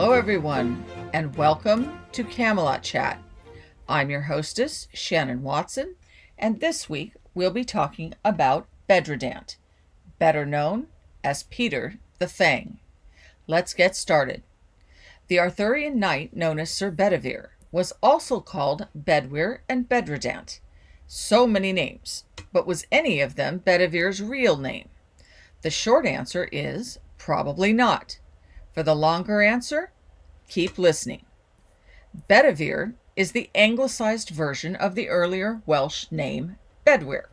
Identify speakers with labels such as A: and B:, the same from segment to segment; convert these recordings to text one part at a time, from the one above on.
A: Hello everyone, and welcome to Camelot Chat. I'm your hostess, Shannon Watson, and this week we'll be talking about Bedrydant, better known as Peter the Fang. Let's get started. The Arthurian knight known as Sir Bedivere was also called Bedwyr and Bedrydant. So many names, but was any of them Bedivere's real name? The short answer is probably not. For the longer answer, keep listening. Bedivere is the anglicized version of the earlier Welsh name Bedwyr.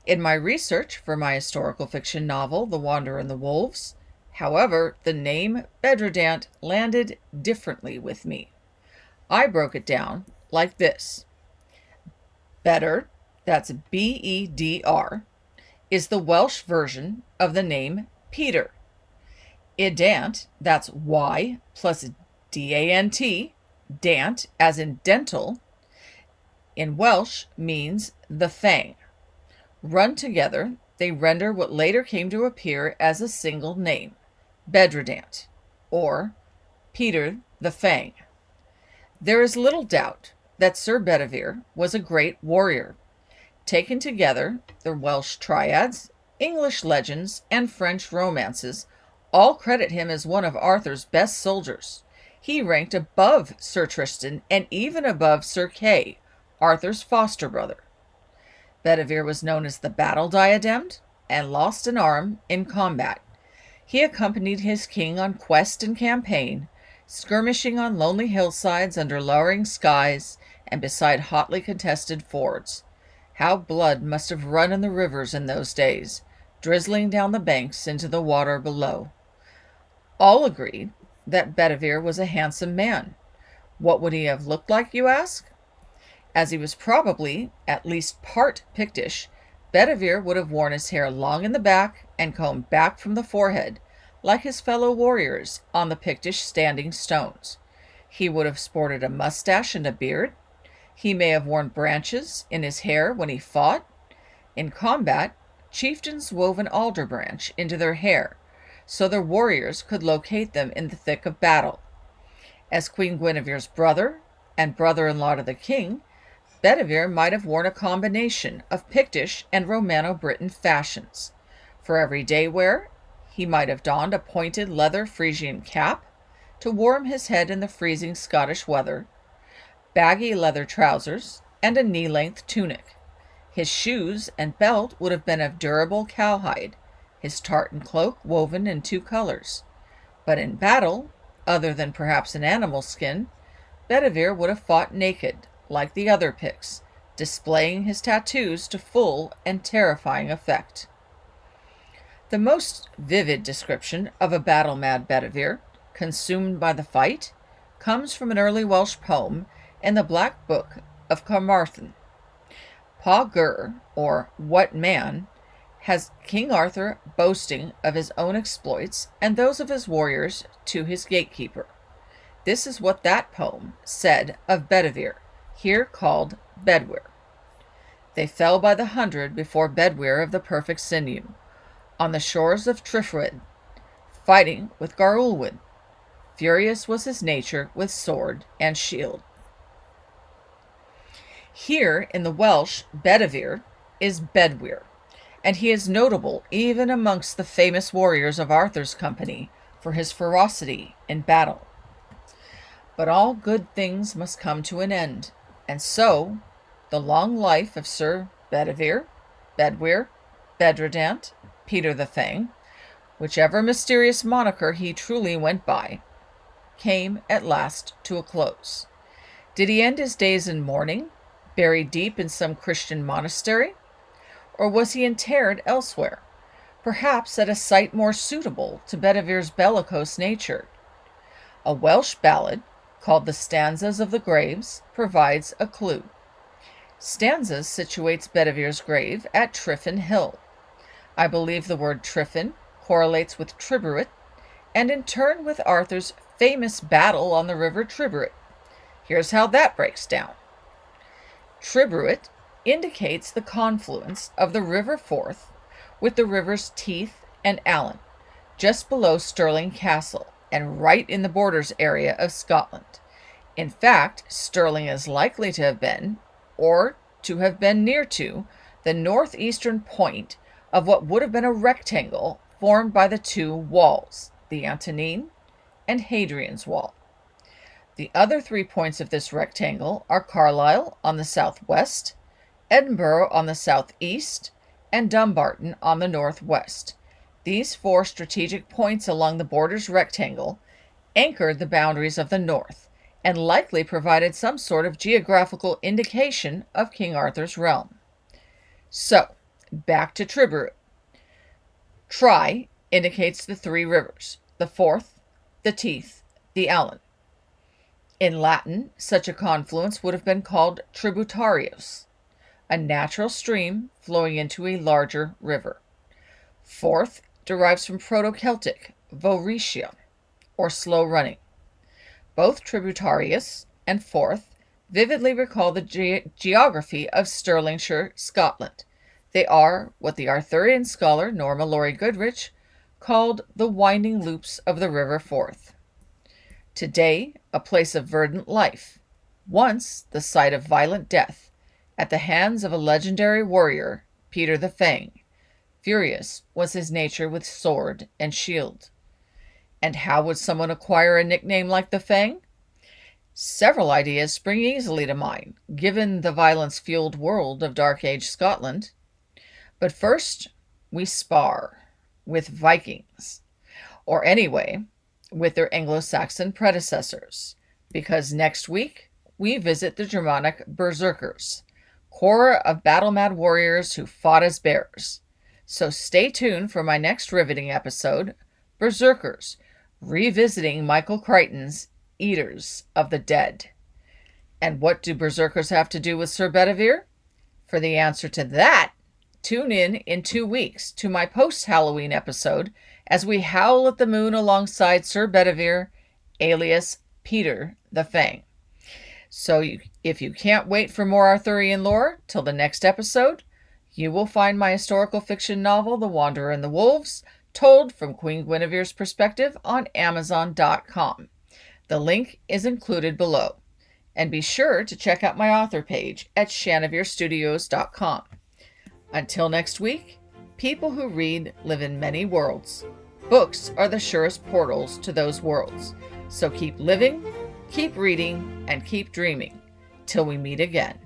A: In my research for my historical fiction novel, The Wanderer and the Wolves, however, the name Bedrydant landed differently with me. I broke it down like this. Bedr, that's B-E-D-R, is the Welsh version of the name Peter. Idant, that's Y plus D-A-N-T, dant as in dental, in Welsh means the Fang. Run together, they render what later came to appear as a single name, Bedrydant, or Peter the Fang. There is little doubt that Sir Bedivere was a great warrior. Taken together, the Welsh triads, English legends, and French romances all credit him as one of Arthur's best soldiers. He ranked above Sir Tristan and even above Sir Kay, Arthur's foster brother. Bedivere was known as the battle-diademed and lost an arm in combat. He accompanied his king on quest and campaign, skirmishing on lonely hillsides under lowering skies and beside hotly contested fords. How blood must have run in the rivers in those days, drizzling down the banks into the water below. All agreed that Bedivere was a handsome man. What would he have looked like, you ask? As he was probably at least part Pictish, Bedivere would have worn his hair long in the back and combed back from the forehead, like his fellow warriors on the Pictish standing stones. He would have sported a mustache and a beard. He may have worn branches in his hair when he fought. In combat, chieftains wove an alder branch into their hair, so their warriors could locate them in the thick of battle. As Queen Guinevere's brother and brother-in-law to the king, Bedivere might have worn a combination of Pictish and Romano-Briton fashions. For everyday wear, he might have donned a pointed leather Frisian cap to warm his head in the freezing Scottish weather, baggy leather trousers, and a knee-length tunic. His shoes and belt would have been of durable cowhide, his tartan cloak woven in 2 colors. But in battle, other than perhaps an animal skin, Bedivere would have fought naked, like the other Picts, displaying his tattoos to full and terrifying effect. The most vivid description of a battle-mad Bedivere, consumed by the fight, comes from an early Welsh poem in the Black Book of Carmarthen. Pa Gur, or What Man, has King Arthur boasting of his own exploits and those of his warriors to his gatekeeper. This is what that poem said of Bedivere, here called Bedwyr. They fell by the 100 before Bedwyr of the perfect sinew, on the shores of Trifrwyd, fighting with Garulwyd. Furious was his nature with sword and shield. Here in the Welsh, Bedivere is Bedwyr, and he is notable even amongst the famous warriors of Arthur's company for his ferocity in battle. But all good things must come to an end, and so the long life of Sir Bedivere, Bedwyr, Bedrydant, Peter the Fang, whichever mysterious moniker he truly went by, came at last to a close. Did he end his days in mourning, buried deep in some Christian monastery? Or was he interred elsewhere, perhaps at a site more suitable to Bedivere's bellicose nature? A Welsh ballad, called the Stanzas of the Graves, provides a clue. Stanzas situates Bedivere's grave at Triffin Hill. I believe the word Triffin correlates with Tribberwit, and in turn with Arthur's famous battle on the river Tribberwit. Here's how that breaks down. Tribberwit indicates the confluence of the River Forth with the rivers Teith and Allen, just below Stirling Castle, and right in the borders area of Scotland. In fact, Stirling is likely to have been, or to have been near to, the northeastern point of what would have been a rectangle formed by the two walls, the Antonine and Hadrian's Wall. The other 3 points of this rectangle are Carlisle on the southwest, Edinburgh on the southeast, and Dumbarton on the northwest. These 4 strategic points along the borders rectangle anchored the boundaries of the north and likely provided some sort of geographical indication of King Arthur's realm. So, back to Triborough. Tri indicates the 3 rivers, the Forth, the Teith, the Allen. In Latin, such a confluence would have been called tributarius, a natural stream flowing into a larger river. Forth derives from Proto-Celtic voretia, or slow running. Both tributarius and Forth vividly recall the geography of Stirlingshire, Scotland. They are what the Arthurian scholar Norma Laurie Goodrich called the winding loops of the River Forth. Today, a place of verdant life, once the site of violent death at the hands of a legendary warrior, Peter the Fang. Furious was his nature with sword and shield. And how would someone acquire a nickname like the Fang? Several ideas spring easily to mind, given the violence-fueled world of Dark Age Scotland. But first, we spar with Vikings, or anyway, with their Anglo-Saxon predecessors, because next week we visit the Germanic berserkers, corps of battle-mad warriors who fought as bears. So stay tuned for my next riveting episode, Berserkers, revisiting Michael Crichton's Eaters of the Dead. And what do berserkers have to do with Sir Bedivere? For the answer to that, tune in 2 weeks to my post-Halloween episode as we howl at the moon alongside Sir Bedivere, alias Peter the Fang. So if you can't wait for more Arthurian lore till the next episode, you will find my historical fiction novel, The Wanderer and the Wolves, told from Queen Guinevere's perspective on Amazon.com. The link is included below. And be sure to check out my author page at shanaverestudios.com. Until next week, people who read live in many worlds. Books are the surest portals to those worlds. So keep living, keep reading, and keep dreaming. Till we meet again.